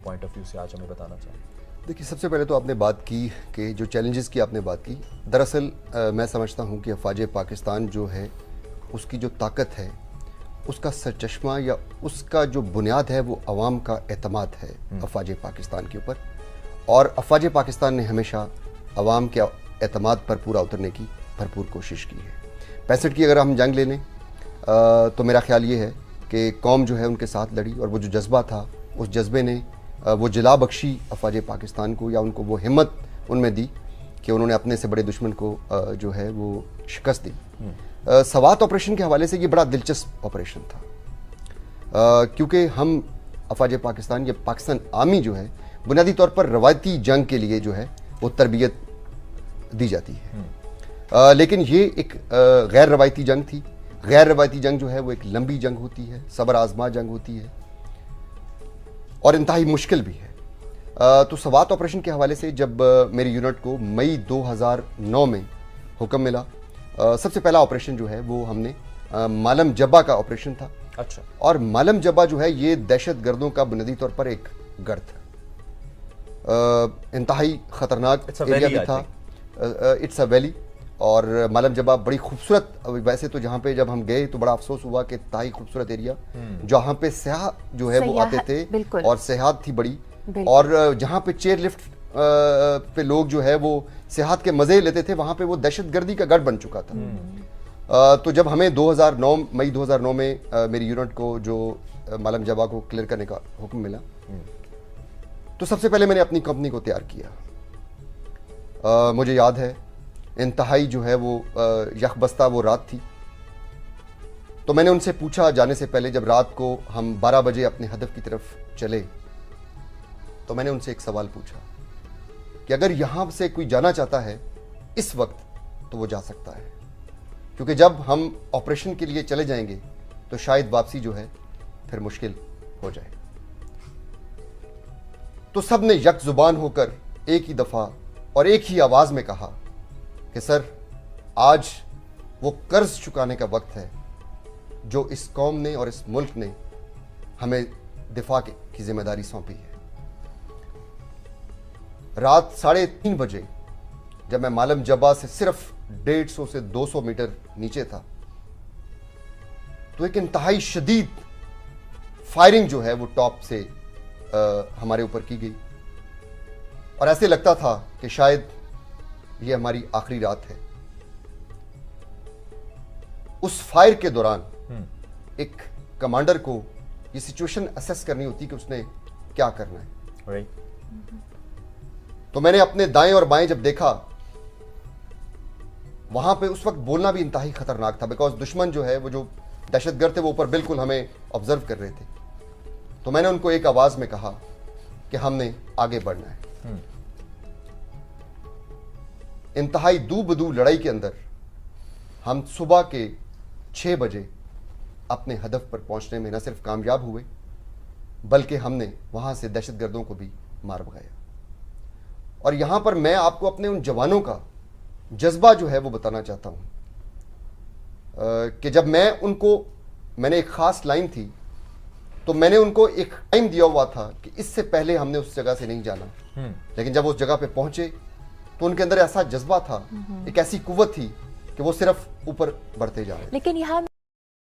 Point of view से आज हमें बताना चाहें? देखिए, सबसे पहले तो आपने बात की कि जो चैलेंजेस की आपने बात की, दरअसल मैं समझता हूँ कि अफवाज पाकिस्तान जो है उसकी जो ताकत है, उसका सरचश्मा या उसका जो बुनियाद है वो अवाम का एतमाद है अफवाज पाकिस्तान के ऊपर। और अफवाज पाकिस्तान ने हमेशा अवाम के एतमाद पर पूरा उतरने की भरपूर कोशिश की है। 65 की अगर हम जंग ले लें तो मेरा ख्याल ये है कि कौम जो है उनके साथ लड़ी, और वो जो जज्बा था उस जज्बे ने वो जिला बख्शी अफवाज पाकिस्तान को, या उनको वो हिम्मत उनमें दी कि उन्होंने अपने से बड़े दुश्मन को जो है वो शिकस्त दी। सवात ऑपरेशन के हवाले से ये बड़ा दिलचस्प ऑपरेशन था, क्योंकि हम अफवाज पाकिस्तान या पाकिस्तान आर्मी जो है बुनियादी तौर पर रवायती जंग के लिए जो है वो तरबियत दी जाती है, लेकिन ये एक गैर रवायती जंग थी। गैर रवायती जंग जो है वो एक लंबी जंग होती है, सब्र आजमा जंग होती है और इंतहाई मुश्किल भी है। तो सवात ऑपरेशन के हवाले से जब मेरी यूनिट को मई 2009 में हुक्म मिला, सबसे पहला ऑपरेशन जो है वो हमने मालम जब्बा का ऑपरेशन था। अच्छा। और मालम जब्बा जो है ये दहशत गर्दों का बुनियादी तौर पर एक गढ़ था, इंतहाई खतरनाक एरिया भी था। इट्स अ वैली, और मालम जब्बा बड़ी खूबसूरत, वैसे तो जहाँ पे जब हम गए तो बड़ा अफसोस हुआ कि इंतहाई खूबसूरत एरिया, जहाँ पे सयाह जो है वो आते थे और सेहत थी बड़ी, और जहाँ पे चेयर लिफ्ट पे लोग जो है वो सेहत के मजे लेते थे, वहाँ पे वो दहशतगर्दी का गढ़ बन चुका था। तो जब हमें 2009 मई 2009 में मेरी यूनिट को जो मालम जब्बा को क्लियर करने का हुक्म मिला, तो सबसे पहले मैंने अपनी कंपनी को तैयार किया। मुझे याद है इंतहाई जो है वो यखबस्ता वो रात थी, तो मैंने उनसे पूछा जाने से पहले, जब रात को हम 12 बजे अपने हदफ की तरफ चले, तो मैंने उनसे एक सवाल पूछा कि अगर यहां से कोई जाना चाहता है इस वक्त तो वो जा सकता है, क्योंकि जब हम ऑपरेशन के लिए चले जाएंगे तो शायद वापसी जो है फिर मुश्किल हो जाए। तो सब ने यक जुबान होकर एक ही दफा और एक ही आवाज में कहा कि सर, आज वो कर्ज चुकाने का वक्त है जो इस कौम ने और इस मुल्क ने हमें दिफा की जिम्मेदारी सौंपी है। रात 3:30 बजे जब मैं मालम जब्बा से सिर्फ 150 से 200 मीटर नीचे था, तो एक इंतहाई शदीद फायरिंग जो है वो टॉप से हमारे ऊपर की गई, और ऐसे लगता था कि शायद ये हमारी आखिरी रात है। उस फायर के दौरान एक कमांडर को ये सिचुएशन असेस करनी होती कि उसने क्या करना है। right. तो मैंने अपने दाएं और बाएं जब देखा, वहां पे उस वक्त बोलना भी इंतहाई खतरनाक था, बिकॉज दुश्मन जो है वो जो दहशतगर्द थे वो ऊपर बिल्कुल हमें ऑब्जर्व कर रहे थे। तो मैंने उनको एक आवाज में कहा कि हमने आगे बढ़ना है। इंतहाई दूबदू लड़ाई के अंदर हम सुबह के 6 बजे अपने हदफ पर पहुंचने में न सिर्फ कामयाब हुए, बल्कि हमने वहां से दहशतगर्दों को भी मार भगाया। और यहां पर मैं आपको अपने उन जवानों का जज्बा जो है वो बताना चाहता हूं कि जब मैंने एक खास लाइन थी, तो मैंने उनको एक टाइम दिया हुआ था कि इससे पहले हमने उस जगह से नहीं जाना, लेकिन जब उस जगह पे पहुंचे तो उनके अंदर ऐसा जज्बा था, एक ऐसी कुव्वत थी कि वो सिर्फ ऊपर बढ़ते जा रहे थे। लेकिन यहाँ